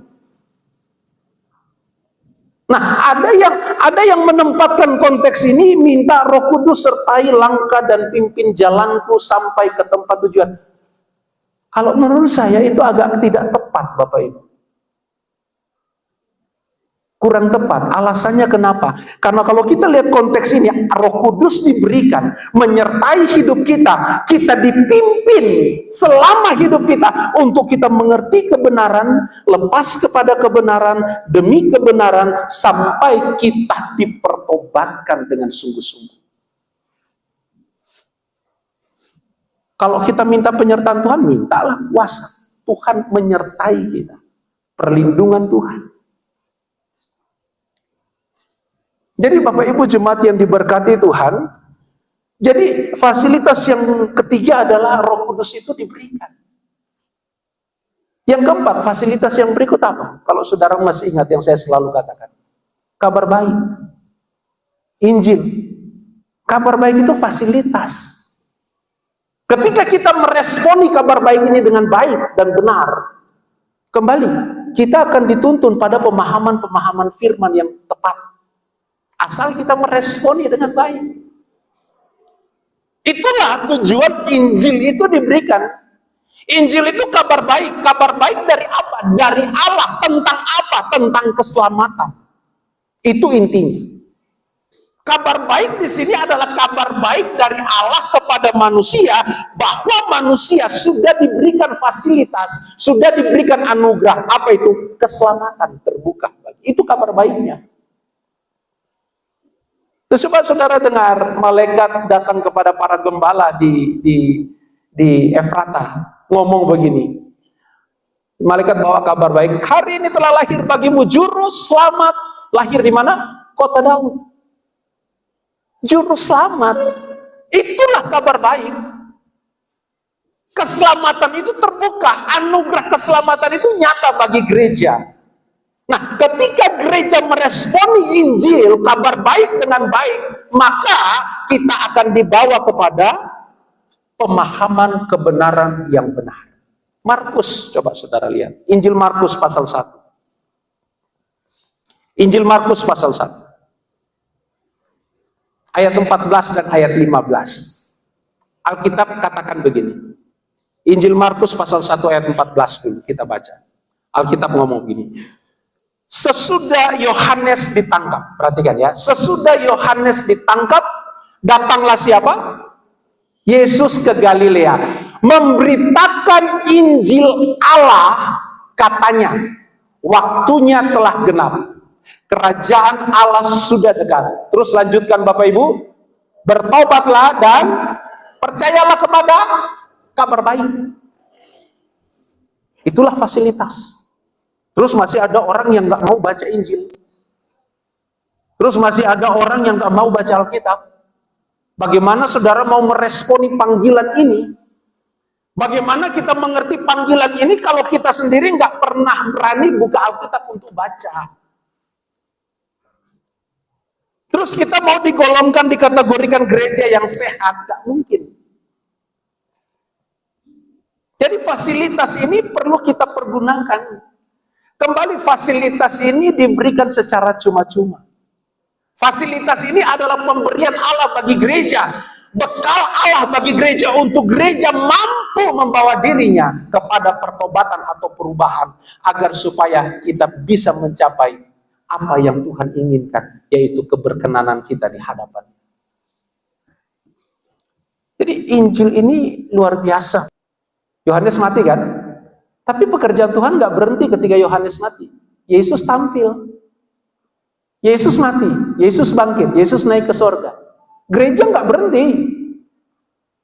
Nah, ada yang menempatkan konteks ini, minta Roh Kudus sertai langkah dan pimpin jalanku sampai ke tempat tujuan. Kalau menurut saya itu agak tidak tepat, Bapak Ibu. Kurang tepat. Alasannya kenapa? Karena kalau kita lihat konteks ini, Roh Kudus diberikan menyertai hidup kita. Kita dipimpin selama hidup kita untuk kita mengerti kebenaran, lepas kepada kebenaran, demi kebenaran, sampai kita dipertobatkan dengan sungguh-sungguh. Kalau kita minta penyertaan Tuhan, mintalah kuasa Tuhan menyertai kita. Perlindungan Tuhan. Jadi Bapak Ibu jemaat yang diberkati Tuhan, jadi fasilitas yang ketiga adalah Roh Kudus itu diberikan. Yang keempat, fasilitas yang berikut apa? Kalau saudara masih ingat yang saya selalu katakan. Kabar baik. Injil. Kabar baik itu fasilitas. Ketika kita meresponi kabar baik ini dengan baik dan benar, kembali, kita akan dituntun pada pemahaman-pemahaman firman yang tepat. Asal kita meresponi dengan baik. Itulah tujuan Injil itu diberikan. Injil itu kabar baik. Kabar baik dari apa? Dari Allah. Tentang apa? Tentang keselamatan. Itu intinya. Kabar baik di sini adalah kabar baik dari Allah kepada manusia, bahwa manusia sudah diberikan fasilitas, sudah diberikan anugerah. Apa itu? Keselamatan terbuka. Itu kabar baiknya. Terus coba saudara dengar malaikat datang kepada para gembala di Efrata ngomong begini. Malaikat bawa kabar baik, hari ini telah lahir bagimu juru selamat. Lahir di mana? Kota Daud. Juru selamat. Itulah kabar baik. Keselamatan itu terbuka, anugerah keselamatan itu nyata bagi gereja. Nah, ketika gereja meresponi Injil, kabar baik dengan baik, maka kita akan dibawa kepada pemahaman kebenaran yang benar. Markus, coba saudara lihat. Injil Markus pasal 1. Injil Markus pasal 1. Ayat 14 dan ayat 15. Alkitab katakan begini. Injil Markus pasal 1 ayat 14 dulu kita baca. Alkitab ngomong begini. Sesudah Yohanes ditangkap, perhatikan ya, sesudah Yohanes ditangkap, datanglah siapa? Yesus ke Galilea, memberitakan Injil Allah, katanya, waktunya telah genap, kerajaan Allah sudah dekat. Terus lanjutkan Bapak Ibu, bertobatlah dan percayalah kepada kabar baik. Itulah fasilitas. Terus masih ada orang yang nggak mau baca Injil. Terus masih ada orang yang nggak mau baca Alkitab. Bagaimana saudara mau meresponi panggilan ini? Bagaimana kita mengerti panggilan ini kalau kita sendiri nggak pernah berani buka Alkitab untuk baca? Terus kita mau digolongkan, dikategorikan gereja yang sehat? Nggak mungkin. Jadi fasilitas ini perlu kita pergunakan. Kembali, fasilitas ini diberikan secara cuma-cuma. Fasilitas ini adalah pemberian Allah bagi gereja, bekal Allah bagi gereja untuk gereja mampu membawa dirinya kepada pertobatan atau perubahan, agar supaya kita bisa mencapai apa yang Tuhan inginkan, yaitu keberkenanan kita di hadapan. Jadi Injil ini luar biasa. Yohanes mati kan? Tapi pekerjaan Tuhan nggak berhenti ketika Yohanes mati. Yesus tampil. Yesus mati. Yesus bangkit. Yesus naik ke sorga. Gereja nggak berhenti.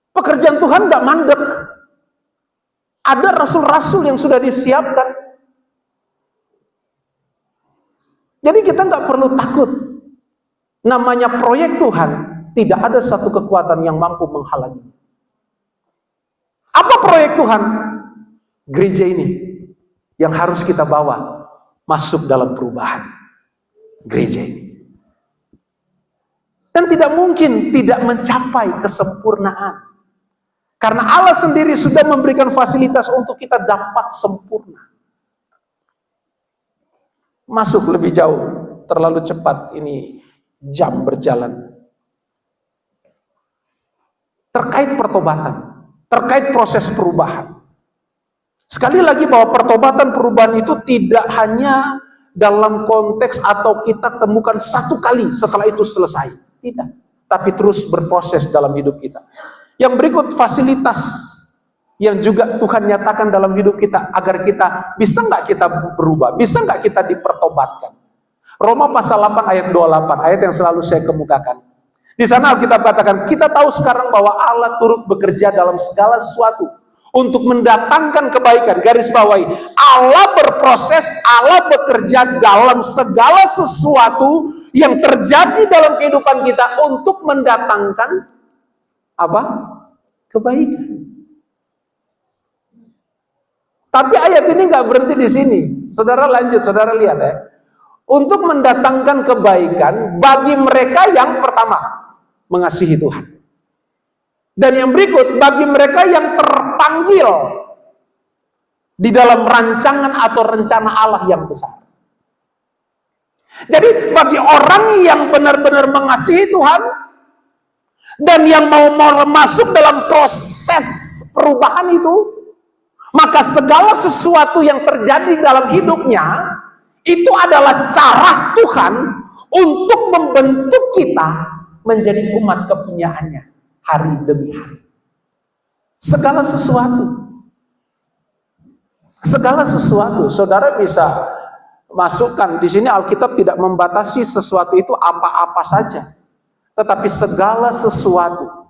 Pekerjaan Tuhan nggak mandek. Ada rasul-rasul yang sudah disiapkan. Jadi kita nggak perlu takut. Namanya proyek Tuhan, tidak ada satu kekuatan yang mampu menghalangi. Apa proyek Tuhan? Gereja ini yang harus kita bawa masuk dalam perubahan. Gereja ini. Dan tidak mungkin tidak mencapai kesempurnaan. Karena Allah sendiri sudah memberikan fasilitas untuk kita dapat sempurna. Masuk lebih jauh. terlalu cepat ini jam berjalan. Terkait pertobatan, terkait proses perubahan. Sekali lagi bahwa pertobatan perubahan itu tidak hanya dalam konteks atau kita temukan satu kali setelah itu selesai. Tidak. Tapi terus berproses dalam hidup kita. Yang berikut fasilitas yang juga Tuhan nyatakan dalam hidup kita agar kita bisa nggak kita berubah, bisa nggak kita dipertobatkan. Roma pasal 8 ayat 28, ayat yang selalu saya kemukakan. Di sana Alkitab katakan, kita tahu sekarang bahwa Allah turut bekerja dalam segala sesuatu untuk mendatangkan kebaikan. Garis bawahi, Allah berproses, Allah bekerja dalam segala sesuatu yang terjadi dalam kehidupan kita untuk mendatangkan apa? Kebaikan. Tapi ayat ini nggak berhenti di sini. Saudara lanjut, saudara lihat ya. Untuk mendatangkan kebaikan bagi mereka yang pertama mengasihi Tuhan. Dan yang berikut bagi mereka yang terpanggil di dalam rancangan atau rencana Allah yang besar. Jadi bagi orang yang benar-benar mengasihi Tuhan dan yang mau masuk dalam proses perubahan itu, maka segala sesuatu yang terjadi dalam hidupnya itu adalah cara Tuhan untuk membentuk kita menjadi umat kepunyaannya hari demi hari. Segala sesuatu, saudara bisa masukkan di sini. Alkitab tidak membatasi sesuatu itu apa-apa saja, tetapi segala sesuatu.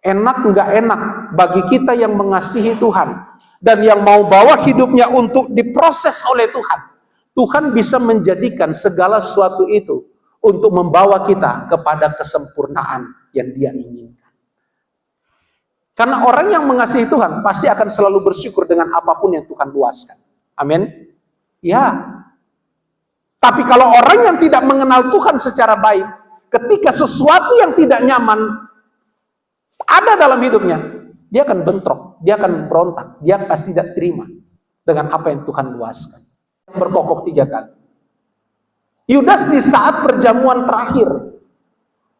Enak nggak enak bagi kita yang mengasihi Tuhan dan yang mau bawa hidupnya untuk diproses oleh Tuhan. Tuhan bisa menjadikan segala sesuatu itu untuk membawa kita kepada kesempurnaan yang Dia inginkan. Karena orang yang mengasihi Tuhan pasti akan selalu bersyukur dengan apapun yang Tuhan luaskan. Amin. Ya. Tapi kalau orang yang tidak mengenal Tuhan secara baik, ketika sesuatu yang tidak nyaman ada dalam hidupnya, dia akan bentrok, dia akan berontak, dia pasti tidak terima dengan apa yang Tuhan luaskan. Berkokok 3 kali. Yudas di saat perjamuan terakhir,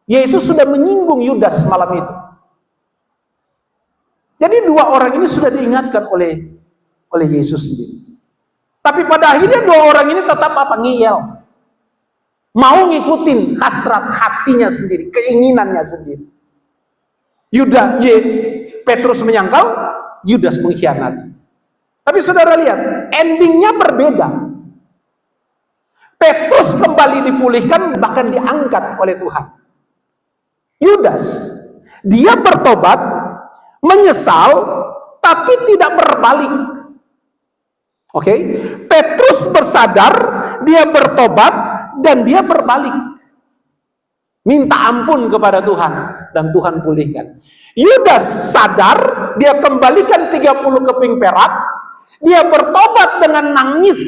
Yesus sudah menyinggung Yudas malam itu. Jadi 2 orang ini sudah diingatkan oleh Yesus sendiri. Tapi pada akhirnya 2 orang ini tetap apa? Ngiyel. Mau ngikutin hasrat hatinya sendiri, keinginannya sendiri. Petrus menyangkal, Yudas mengkhianati. Tapi saudara lihat, endingnya berbeda. Petrus kembali dipulihkan, bahkan diangkat oleh Tuhan. Yudas, dia bertobat, menyesal, tapi tidak berbalik. Oke? Petrus bersadar, dia bertobat, dan dia berbalik. Minta ampun kepada Tuhan, dan Tuhan pulihkan. Yudas sadar, dia kembalikan 30 keping perak, dia bertobat dengan nangis,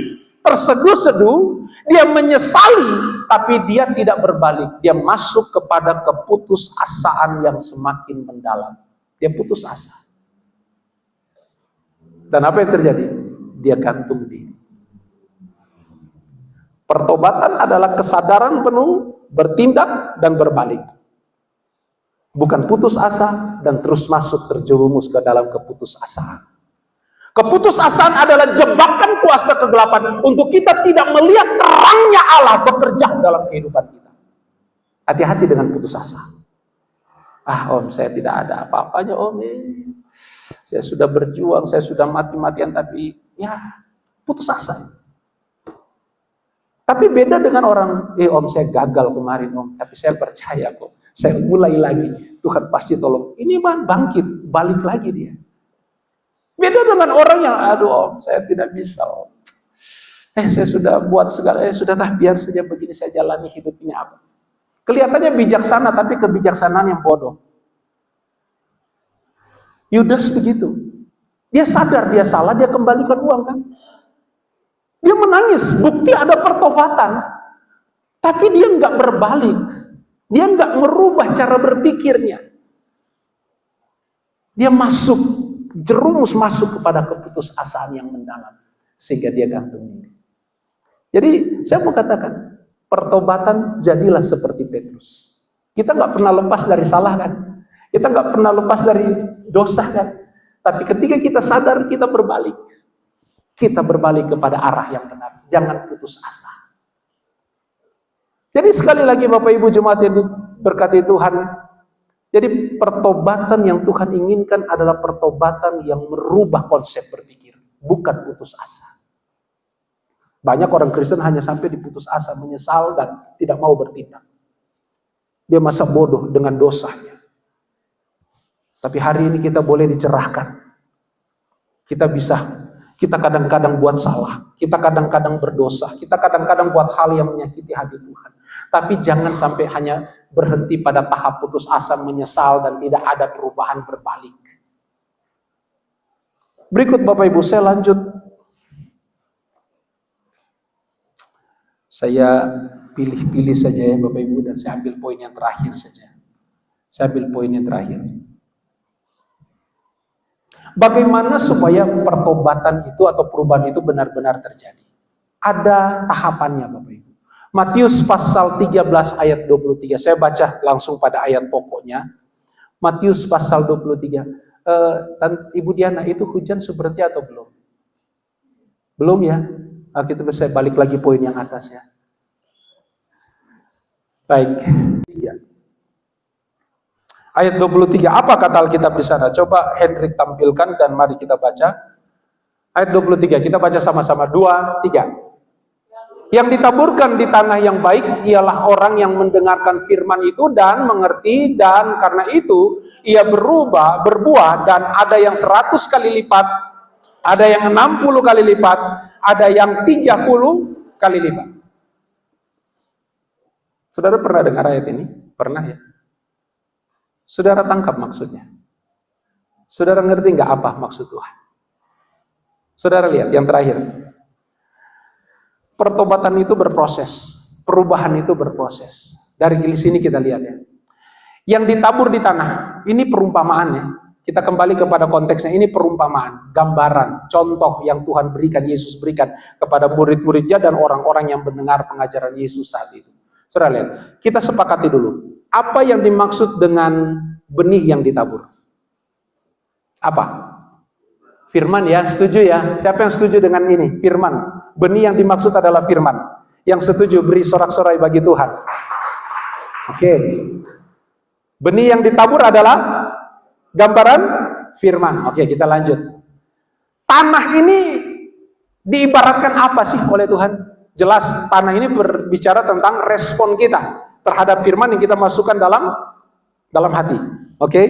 terseduh-seduh, dia menyesali, tapi dia tidak berbalik. Dia masuk kepada keputusasaan yang semakin mendalam. Dia putus asa. Dan apa yang terjadi? Dia gantung diri. Pertobatan adalah kesadaran penuh, bertindak dan berbalik. Bukan putus asa dan terus masuk terjerumus ke dalam keputusasaan. Keputusasaan adalah jebakan kuasa kegelapan untuk kita tidak melihat terangnya Allah bekerja dalam kehidupan kita. Hati-hati dengan putus asa. Om, saya tidak ada apa-apanya om. Saya sudah berjuang, saya sudah mati-matian, tapi ya putus asa. Tapi beda dengan orang, om saya gagal kemarin om, tapi saya percaya kok, saya mulai lagi, Tuhan pasti tolong. Ini bangkit, balik lagi dia. Beda dengan orang yang, aduh om, saya tidak bisa om. Saya sudah buat segala, sudahlah biar saja begini saya jalani hidup ini apa. Kelihatannya bijaksana, tapi kebijaksanaan yang bodoh. Yudas begitu. Dia sadar dia salah, dia kembalikan uang kan. Dia menangis, bukti ada pertobatan. Tapi dia nggak berbalik. Dia nggak merubah cara berpikirnya. Dia jerumus masuk kepada keputusasaan yang mendalam. Sehingga dia gantung diri. Jadi saya mau katakan, pertobatan jadilah seperti Petrus. Kita nggak pernah lepas dari salah kan? Kita nggak pernah lepas dari dosa kan? Tapi ketika kita sadar, kita berbalik. Kita berbalik kepada arah yang benar. Jangan putus asa. Jadi sekali lagi Bapak Ibu jemaat yang diberkati Tuhan, jadi pertobatan yang Tuhan inginkan adalah pertobatan yang merubah konsep berpikir, bukan putus asa. Banyak orang Kristen hanya sampai di putus asa, menyesal dan tidak mau bertindak. Dia masa bodoh dengan dosanya. Tapi hari ini kita boleh dicerahkan. Kita kadang-kadang buat salah, kita kadang-kadang berdosa, kita kadang-kadang buat hal yang menyakiti hati Tuhan. Tapi jangan sampai hanya berhenti pada tahap putus asa, menyesal, dan tidak ada perubahan berbalik. Berikut Bapak Ibu, saya lanjut. Saya pilih-pilih saja ya Bapak Ibu, dan saya ambil poin yang terakhir saja. Bagaimana supaya pertobatan itu atau perubahan itu benar-benar terjadi? Ada tahapannya Bapak Ibu. Matius pasal 13 ayat 23. Saya baca langsung pada ayat pokoknya. Matius pasal 23. Ibu Diana, itu hujan seperti atau belum? Belum ya? Kita bisa balik lagi poin yang atasnya. Baik. Ayat 23. Apa kata Alkitab di sana? Coba Hendrik tampilkan dan mari kita baca. Ayat 23. Kita baca sama-sama. 2, 3. Yang ditaburkan di tanah yang baik ialah orang yang mendengarkan firman itu dan mengerti, dan karena itu ia berbuah, dan ada yang 100 kali lipat, ada yang 60 kali lipat, ada yang 30 kali lipat. Saudara pernah dengar ayat ini? Pernah ya? Saudara tangkap maksudnya? Saudara ngerti nggak apa maksud Tuhan? Saudara lihat yang terakhir. Pertobatan itu berproses, perubahan itu berproses. Dari sini kita lihat ya. Yang ditabur di tanah, ini perumpamaannya. Kita kembali kepada konteksnya, ini perumpamaan, gambaran, contoh yang Tuhan berikan, Yesus berikan kepada murid-muridnya dan orang-orang yang mendengar pengajaran Yesus saat itu. Saudara lihat, kita sepakati dulu. Apa yang dimaksud dengan benih yang ditabur? Apa? Firman ya, setuju ya? Siapa yang setuju dengan ini? Firman. Benih yang dimaksud adalah firman. Yang setuju beri sorak-sorai bagi Tuhan. Oke. Benih yang ditabur adalah gambaran firman. Oke, kita lanjut. Tanah ini diibaratkan apa sih oleh Tuhan? Jelas tanah ini berbicara tentang respon kita terhadap firman yang kita masukkan dalam hati. Oke?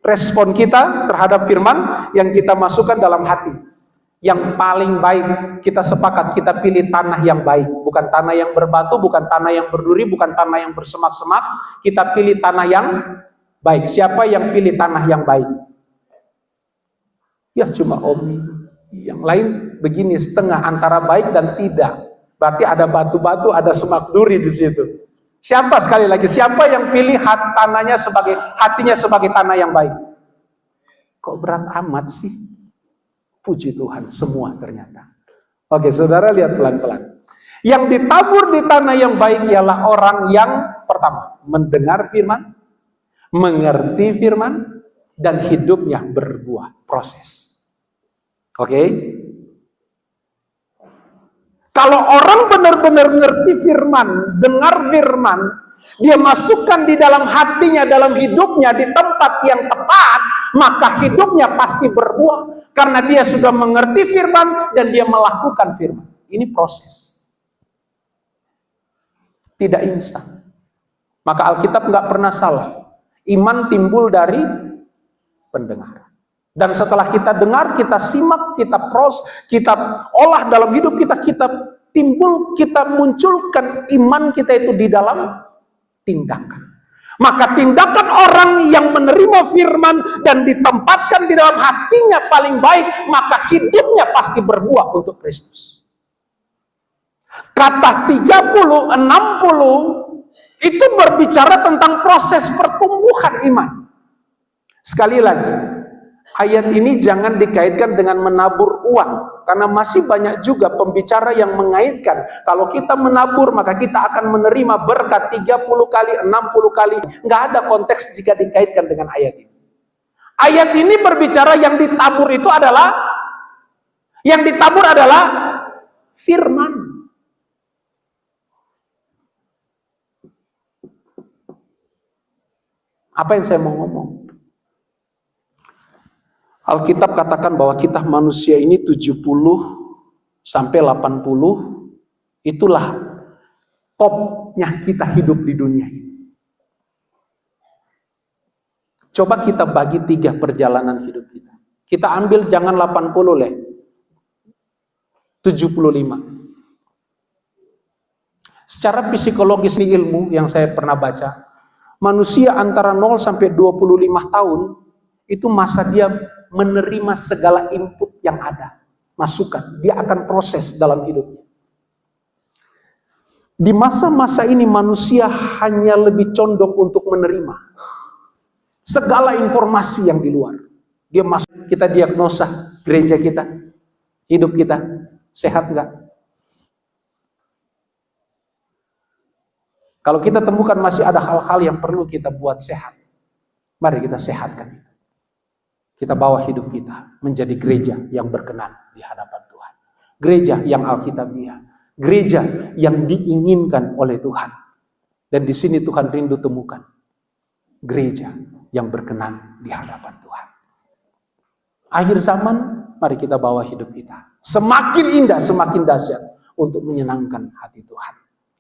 Respon kita terhadap firman yang kita masukkan dalam hati. Yang paling baik, kita sepakat, kita pilih tanah yang baik. Bukan tanah yang berbatu, bukan tanah yang berduri, bukan tanah yang bersemak-semak. Kita pilih tanah yang baik. Siapa yang pilih tanah yang baik? Ya cuma Om. Yang lain begini, setengah antara baik dan tidak. Berarti ada batu-batu, ada semak duri di situ. Siapa sekali lagi? Siapa yang pilih hatinya sebagai tanah yang baik? Kok berat amat sih? Puji Tuhan, semua ternyata. Oke, saudara lihat pelan-pelan. Yang ditabur di tanah yang baik ialah orang yang pertama, mendengar firman, mengerti firman, dan hidupnya berbuah, proses. Oke? Kalau orang benar-benar ngerti firman, dengar firman, dia masukkan di dalam hatinya, dalam hidupnya, di tempat yang tepat, maka hidupnya pasti berbuah. Karena dia sudah mengerti firman dan dia melakukan firman. Ini proses. Tidak instan. Maka Alkitab nggak pernah salah. Iman timbul dari pendengaran. Dan setelah kita dengar, kita simak, kita olah dalam hidup kita, kita munculkan iman kita itu di dalam tindakan. Maka tindakan orang yang menerima firman dan ditempatkan di dalam hatinya paling baik, maka hidupnya pasti berbuah untuk Kristus. Kata 30, 60 itu berbicara tentang proses pertumbuhan iman. Sekali lagi, ayat ini jangan dikaitkan dengan menabur uang. Karena masih banyak juga pembicara yang mengaitkan, kalau kita menabur maka kita akan menerima berkat 30 kali, 60 kali. Nggak ada konteks jika dikaitkan dengan ayat ini. Ayat ini berbicara yang ditabur itu adalah, firman. Apa yang saya mau ngomong? Alkitab katakan bahwa kita manusia ini 70 sampai 80, itulah topnya kita hidup di dunia ini. Coba kita bagi 3 perjalanan hidup kita. Kita ambil jangan 80 leh, 75. Secara psikologis ini ilmu yang saya pernah baca, manusia antara 0 sampai 25 tahun, itu masa dia menerima segala input yang ada, masukan, dia akan proses dalam hidupnya. Di masa-masa ini manusia hanya lebih condong untuk menerima segala informasi yang di luar. Dia masuk, kita diagnosa gereja kita, hidup kita sehat enggak? Kalau kita temukan masih ada hal-hal yang perlu kita buat sehat, mari kita sehatkan itu. Kita bawa hidup kita menjadi gereja yang berkenan di hadapan Tuhan. Gereja yang alkitabiah, gereja yang diinginkan oleh Tuhan. Dan di sini Tuhan rindu temukan gereja yang berkenan di hadapan Tuhan. Akhir zaman, mari kita bawa hidup kita semakin indah, semakin dahsyat untuk menyenangkan hati Tuhan.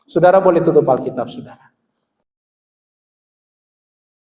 Saudara boleh tutup Alkitab, saudara.